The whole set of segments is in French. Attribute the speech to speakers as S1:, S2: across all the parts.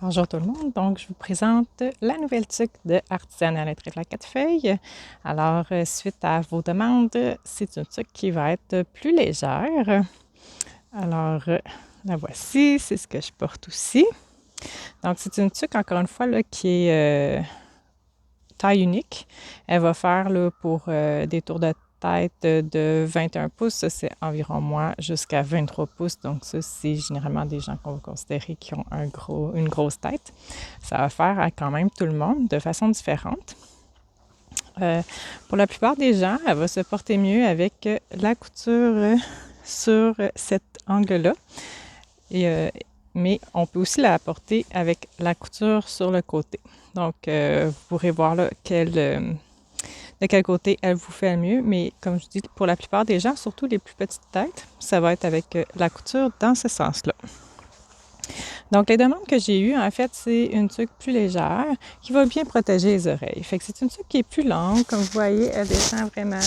S1: Bonjour tout le monde, donc je vous présente la nouvelle tuque de Artisanale à trèfle à 4 feuilles. Alors, suite à vos demandes, c'est une tuque qui va être plus légère. Alors, la voici, c'est ce que je porte aussi. Donc, c'est une tuque, encore une fois, là, qui est taille unique. Elle va faire là, pour des tours de tête de 21 pouces, ça c'est environ moi, jusqu'à 23 pouces. Donc ça, c'est généralement des gens qu'on va considérer qui ont une grosse tête. Ça va faire à quand même tout le monde de façon différente. Pour la plupart des gens, elle va se porter mieux avec la couture sur cet angle-là. Mais on peut aussi la porter avec la couture sur le côté. Donc, vous pourrez voir là de quel côté elle vous fait le mieux. Mais comme je dis, pour la plupart des gens, surtout les plus petites têtes, ça va être avec la couture dans ce sens-là. Donc, les demandes que j'ai eues, en fait, c'est une tuque plus légère qui va bien protéger les oreilles. Fait que c'est une tuque qui est plus longue. Comme vous voyez, elle descend vraiment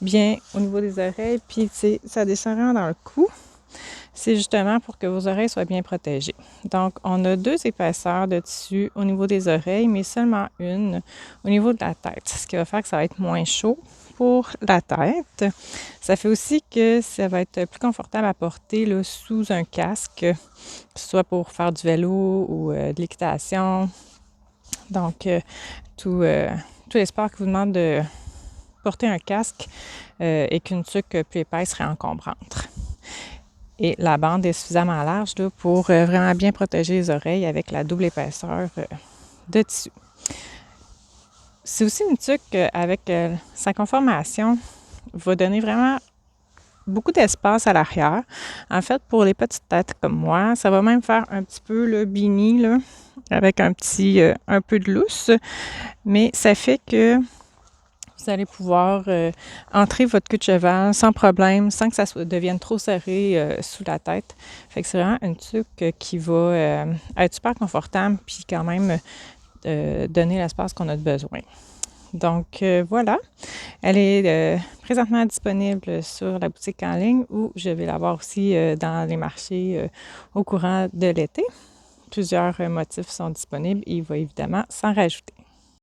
S1: bien au niveau des oreilles. Puis, ça descend vraiment dans le cou. C'est justement pour que vos oreilles soient bien protégées. Donc, on a 2 épaisseurs de tissu au niveau des oreilles, mais seulement une au niveau de la tête, ce qui va faire que ça va être moins chaud pour la tête. Ça fait aussi que ça va être plus confortable à porter là, sous un casque, que ce soit pour faire du vélo ou de l'équitation. Donc, tous les sports qui vous demandent de porter un casque et qu'une tuque plus épaisse serait encombrante. Et la bande est suffisamment large là, pour vraiment bien protéger les oreilles avec la double épaisseur de tissu. C'est aussi une tuque avec sa conformation va donner vraiment beaucoup d'espace à l'arrière. En fait, pour les petites têtes comme moi, ça va même faire un petit peu le beanie là, avec un peu de lousse. Mais ça fait que vous allez pouvoir entrer votre queue de cheval sans problème, sans que ça devienne trop serré sous la tête. Fait que c'est vraiment une tuque qui va être super confortable puis quand même donner l'espace qu'on a besoin. Donc voilà, elle est présentement disponible sur la boutique en ligne ou je vais l'avoir aussi dans les marchés au courant de l'été. Plusieurs motifs sont disponibles et il va évidemment s'en rajouter.